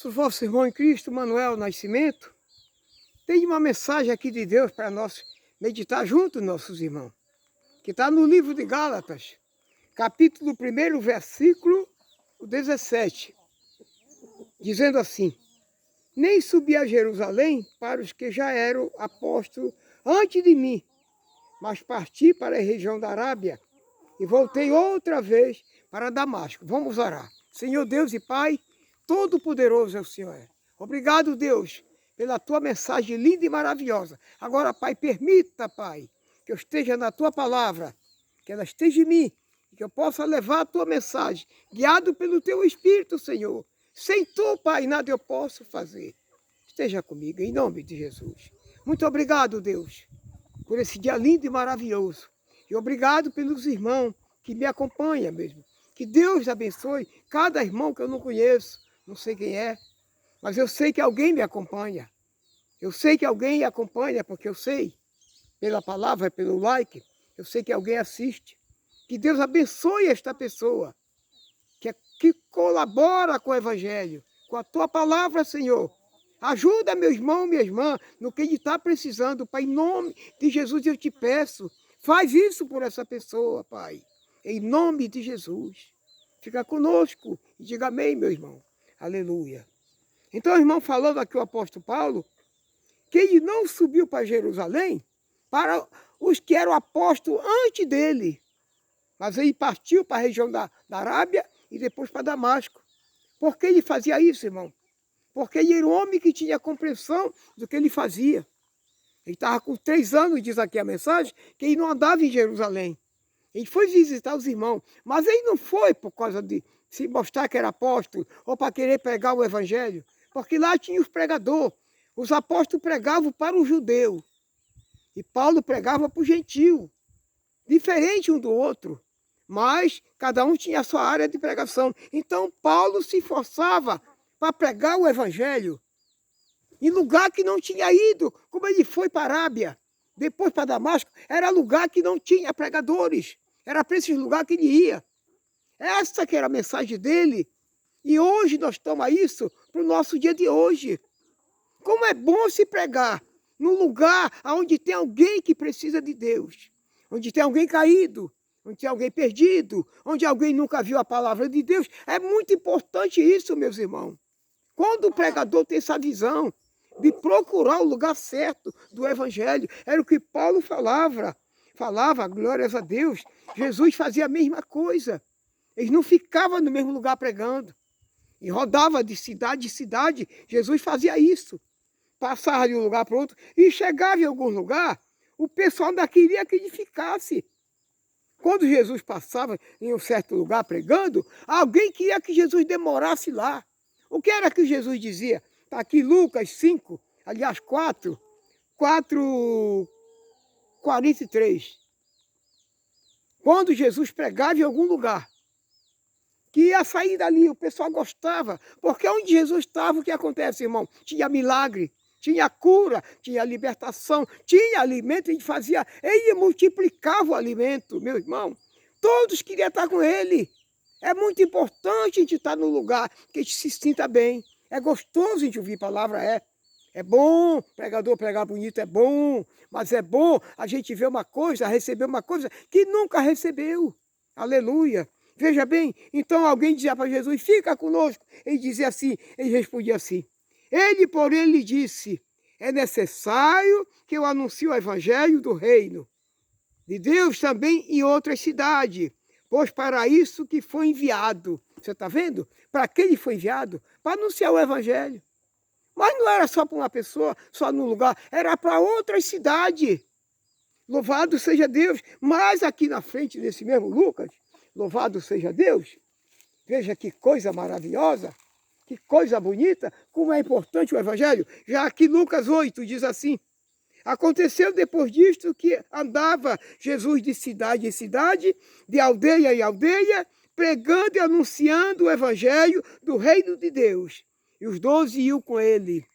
Sou vosso irmão em Cristo, Manuel Nascimento. Tem uma mensagem aqui de Deus para nós meditar juntos, nossos irmãos, que está no livro de Gálatas, capítulo 1, versículo 17, dizendo assim: nem subi a Jerusalém para os que já eram apóstolos antes de mim, mas parti para a região da Arábia e voltei outra vez para Damasco. Vamos orar. Senhor Deus e Pai, todo-poderoso é o Senhor. Obrigado, Deus, pela tua mensagem linda e maravilhosa. Agora, Pai, permita, Pai, que eu esteja na tua palavra, que ela esteja em mim, e que eu possa levar a tua mensagem, guiado pelo teu Espírito, Senhor. Sem tu, Pai, nada eu posso fazer. Esteja comigo, em nome de Jesus. Muito obrigado, Deus, por esse dia lindo e maravilhoso. E obrigado pelos irmãos que me acompanham mesmo. Que Deus abençoe cada irmão que eu não conheço, não sei quem é, mas eu sei que alguém me acompanha. Eu sei que alguém acompanha, porque eu sei, pela palavra, pelo like, eu sei que alguém assiste. Que Deus abençoe esta pessoa, que colabora com o Evangelho, com a tua palavra, Senhor. Ajuda meu irmão, minha irmã, no que ele está precisando, Pai, em nome de Jesus eu te peço. Faz isso por essa pessoa, Pai, em nome de Jesus. Fica conosco e diga amém, meu irmão. Aleluia. Então, irmão, falando aqui o apóstolo Paulo, que ele não subiu para Jerusalém para os que eram apóstolos antes dele, mas ele partiu para a região da Arábia e depois para Damasco. Por que ele fazia isso, irmão? Porque ele era um homem que tinha compreensão do que ele fazia. Ele estava com 3 anos, diz aqui a mensagem, que ele não andava em Jerusalém. Ele foi visitar os irmãos, mas ele não foi por causa de se mostrar que era apóstolo ou para querer pregar o evangelho, porque lá tinha os pregadores. Os apóstolos pregavam para o judeu e Paulo pregava para o gentio, diferente um do outro, mas cada um tinha a sua área de pregação. Então Paulo se esforçava para pregar o evangelho em lugar que não tinha ido, como ele foi para a Arábia, depois para Damasco, era lugar que não tinha pregadores, era para esse lugar que ele ia. Essa que era a mensagem dele, e hoje nós tomamos isso para o nosso dia de hoje. Como é bom se pregar num lugar onde tem alguém que precisa de Deus, onde tem alguém caído, onde tem alguém perdido, onde alguém nunca viu a palavra de Deus. É muito importante isso, meus irmãos. Quando o pregador tem essa visão de procurar o lugar certo do evangelho, era o que Paulo falava, glórias a Deus. Jesus fazia a mesma coisa. Eles não ficavam no mesmo lugar pregando. E rodava de cidade em cidade. Jesus fazia isso. Passava de um lugar para outro e chegava em algum lugar, o pessoal ainda queria que ele ficasse. Quando Jesus passava em um certo lugar pregando, alguém queria que Jesus demorasse lá. O que era que Jesus dizia? Está aqui Lucas 5, aliás 4:43. Quando Jesus pregava em algum lugar, que ia sair dali, o pessoal gostava, porque onde Jesus estava, o que acontece, irmão? Tinha milagre, tinha cura, tinha libertação, tinha alimento, ele multiplicava o alimento, meu irmão. Todos queriam estar com ele. É muito importante a gente estar num lugar que a gente se sinta bem. É gostoso a gente ouvir palavra, é bom, pregador pregar bonito é bom, mas é bom a gente ver uma coisa, receber uma coisa que nunca recebeu. Aleluia. Veja bem, então alguém dizia para Jesus, fica conosco. Ele dizia assim, ele respondia assim. Ele, porém, lhe disse, é necessário que eu anuncie o evangelho do reino de Deus também em outras cidades, pois para isso que foi enviado. Você está vendo? Para que ele foi enviado? Para anunciar o evangelho. Mas não era só para uma pessoa, só num lugar, era para outras cidades. Louvado seja Deus. Mas aqui na frente desse mesmo Lucas, louvado seja Deus. Veja que coisa maravilhosa, que coisa bonita, como é importante o evangelho. Já aqui Lucas 8 diz assim, aconteceu depois disto que andava Jesus de cidade em cidade, de aldeia em aldeia, pregando e anunciando o evangelho do reino de Deus. E os 12 iam com ele.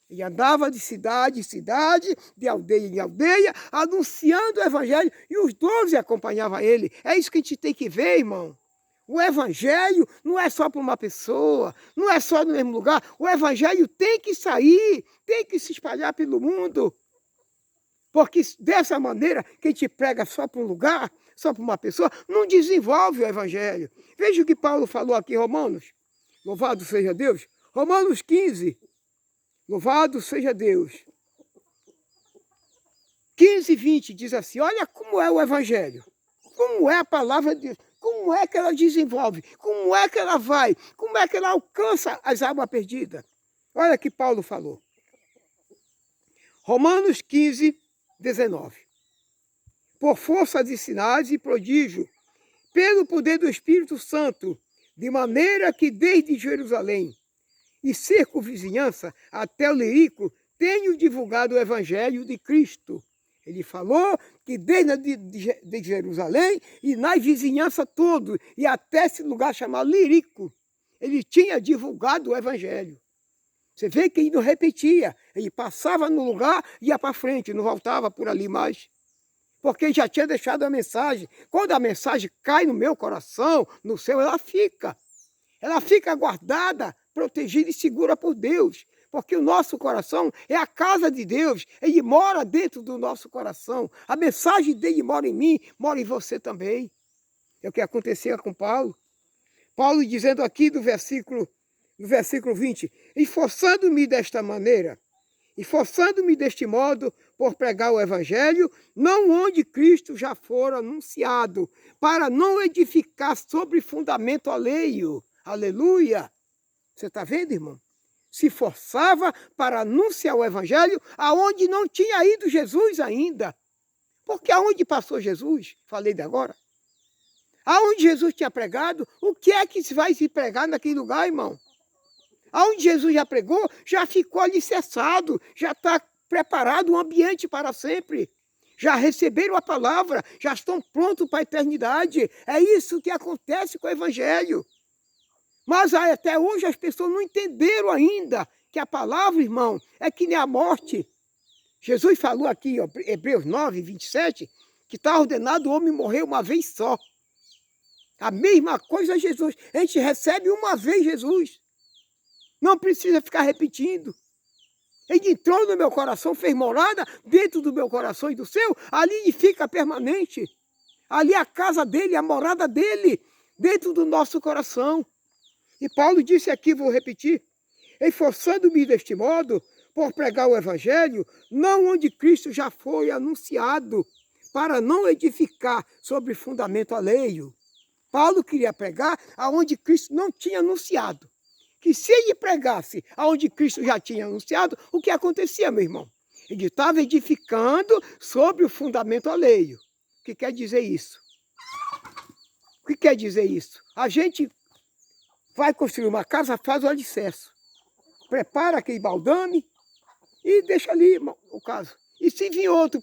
E andava de cidade em cidade, de aldeia em aldeia, anunciando o evangelho, e os 12 acompanhavam ele. É isso que a gente tem que ver, irmão. O evangelho não é só para uma pessoa, não é só no mesmo lugar. O evangelho tem que sair, tem que se espalhar pelo mundo. Porque dessa maneira, quem te prega só para um lugar, só para uma pessoa, não desenvolve o evangelho. Veja o que Paulo falou aqui em Romanos. Louvado seja Deus. Romanos 15. Louvado seja Deus. 15, 20 diz assim, olha como é o evangelho. Como é a palavra de Deus. Como é que ela desenvolve? Como é que ela vai? Como é que ela alcança as almas perdidas? Olha que Paulo falou. Romanos 15, 19. Por força de sinais e prodígio, pelo poder do Espírito Santo, de maneira que desde Jerusalém e circunvizinhança até o Ilírico, tenho divulgado o evangelho de Cristo. Ele falou que desde de Jerusalém e na vizinhança todo, e até esse lugar chamado Ilírico, ele tinha divulgado o evangelho. Você vê que ele não repetia, ele passava no lugar e ia para frente, não voltava por ali mais. Porque ele já tinha deixado a mensagem. Quando a mensagem cai no meu coração, no seu, ela fica. Ela fica guardada, protegida e segura por Deus. Porque o nosso coração é a casa de Deus. Ele mora dentro do nosso coração. A mensagem dele mora em mim, mora em você também. É o que acontecia com Paulo. Paulo dizendo aqui no versículo 20, esforçando-me desta maneira, esforçando-me deste modo por pregar o evangelho, não onde Cristo já fora anunciado, para não edificar sobre fundamento alheio. Aleluia! Você está vendo, irmão? Se forçava para anunciar o evangelho aonde não tinha ido Jesus ainda. Porque aonde passou Jesus, falei de agora, aonde Jesus tinha pregado, o que é que vai se pregar naquele lugar, irmão? Aonde Jesus já pregou, já ficou alicerçado, já está preparado um ambiente para sempre. Já receberam a palavra, já estão prontos para a eternidade. É isso que acontece com o evangelho. Mas até hoje as pessoas não entenderam ainda que a palavra, irmão, é que nem a morte. Jesus falou aqui, ó, Hebreus 9, 27, que está ordenado o homem morrer uma vez só. A mesma coisa Jesus. A gente recebe uma vez Jesus. Não precisa ficar repetindo. Ele entrou no meu coração, fez morada dentro do meu coração e do seu, ali ele fica permanente. Ali é a casa dele, a morada dele, dentro do nosso coração. E Paulo disse aqui, vou repetir, esforçando-me deste modo, por pregar o evangelho, não onde Cristo já foi anunciado, para não edificar sobre fundamento alheio. Paulo queria pregar aonde Cristo não tinha anunciado. Que se ele pregasse aonde Cristo já tinha anunciado, o que acontecia, meu irmão? Ele estava edificando sobre o fundamento alheio. O que quer dizer isso? O que quer dizer isso? A gente vai construir uma casa, faz o alicerce. Prepara aquele baldame e deixa ali o caso. E se vir outro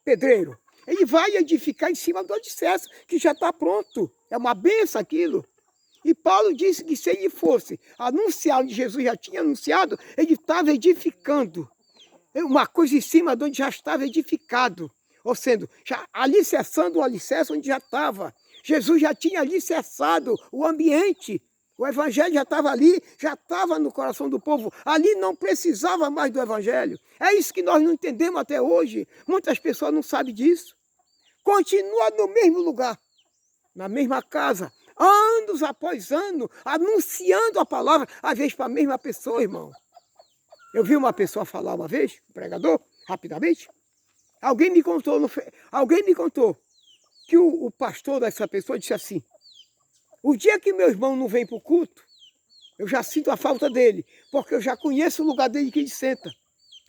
pedreiro, ele vai edificar em cima do alicerce, que já está pronto. É uma benção aquilo. E Paulo disse que se ele fosse anunciar onde Jesus já tinha anunciado, ele estava edificando uma coisa em cima de onde já estava edificado. Ou seja, já alicerçando o alicerce onde já estava. Jesus já tinha alicerçado o ambiente. O evangelho já estava ali, já estava no coração do povo. Ali não precisava mais do evangelho. É isso que nós não entendemos até hoje. Muitas pessoas não sabem disso. Continua no mesmo lugar, na mesma casa, anos após anos, anunciando a palavra, às vezes para a mesma pessoa, irmão. Eu vi uma pessoa falar uma vez, um pregador, rapidamente. Alguém me contou que o pastor dessa pessoa disse assim, o dia que meu irmão não vem para o culto, eu já sinto a falta dele, porque eu já conheço o lugar dele que ele senta.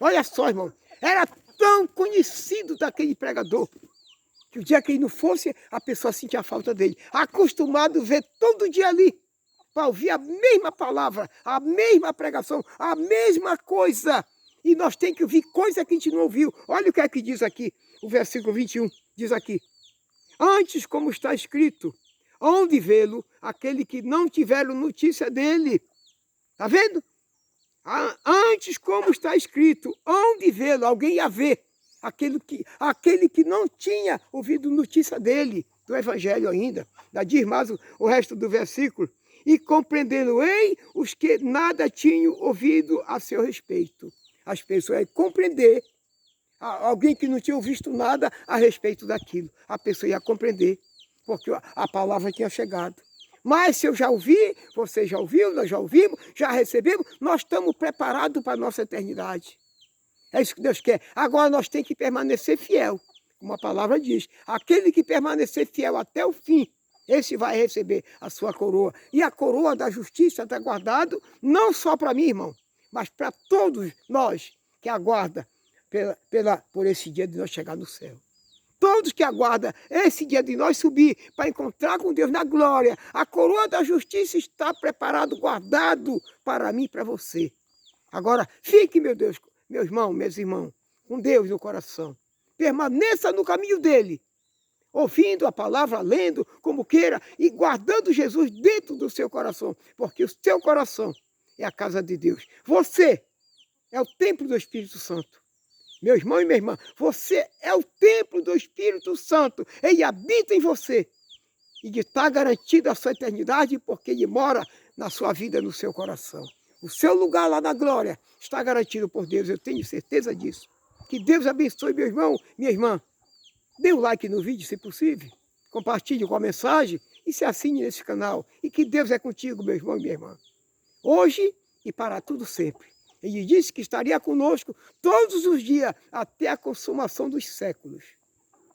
Olha só, irmão, era tão conhecido daquele pregador, que o dia que ele não fosse, a pessoa sentia a falta dele. Acostumado a ver todo dia ali, para ouvir a mesma palavra, a mesma pregação, a mesma coisa. E nós temos que ouvir coisa que a gente não ouviu. Olha o que é que diz aqui, o versículo 21, diz aqui. Antes, como está escrito, onde vê-lo aquele que não tiveram notícia dele. Está vendo? Antes, como está escrito, onde vê-lo, alguém ia ver aquele que não tinha ouvido notícia dele. do Evangelho ainda. Ainda diz mais o resto do versículo. E compreendendo-ei os que nada tinham ouvido a seu respeito. As pessoas iam compreender. Alguém que não tinha visto nada a respeito daquilo. A pessoa ia compreender, porque a palavra tinha chegado. Mas se eu já ouvi, você já ouviu, nós já ouvimos, já recebemos, nós estamos preparados para a nossa eternidade. É isso que Deus quer. Agora nós temos que permanecer fiel, como a palavra diz. Aquele que permanecer fiel até o fim, esse vai receber a sua coroa. E a coroa da justiça está guardada não só para mim, irmão, mas para todos nós que aguardam por esse dia de nós chegar no céu. Todos que aguardam esse dia de nós subir para encontrar com Deus na glória, a coroa da justiça está preparado, guardado para mim e para você. Agora, fique, meu Deus, meu irmão, meus irmãos, com Deus no coração. Permaneça no caminho dele, ouvindo a palavra, lendo, como queira, e guardando Jesus dentro do seu coração, porque o seu coração é a casa de Deus. Você é o templo do Espírito Santo. Meu irmão e minha irmã, você é o templo do Espírito Santo. Ele habita em você. E está garantida a sua eternidade porque ele mora na sua vida, no seu coração. O seu lugar lá na glória está garantido por Deus. Eu tenho certeza disso. Que Deus abençoe, meu irmão, minha irmã. Dê um like no vídeo, se possível. Compartilhe com a mensagem e se assine nesse canal. E que Deus é contigo, meu irmão e minha irmã. Hoje e para tudo sempre. Ele disse que estaria conosco todos os dias, até a consumação dos séculos.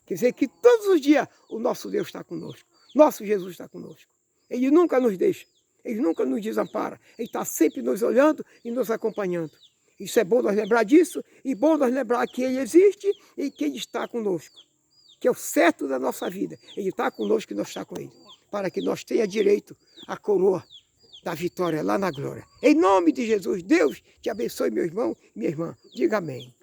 Quer dizer que todos os dias o nosso Deus está conosco. Nosso Jesus está conosco. Ele nunca nos deixa. Ele nunca nos desampara. Ele está sempre nos olhando e nos acompanhando. Isso é bom nós lembrar disso. E bom nós lembrar que Ele existe e que Ele está conosco. Que é o certo da nossa vida. Ele está conosco e nós estamos com Ele. Para que nós tenhamos direito à coroa da vitória lá na glória. Em nome de Jesus, Deus te abençoe, meu irmão e minha irmã. Diga amém.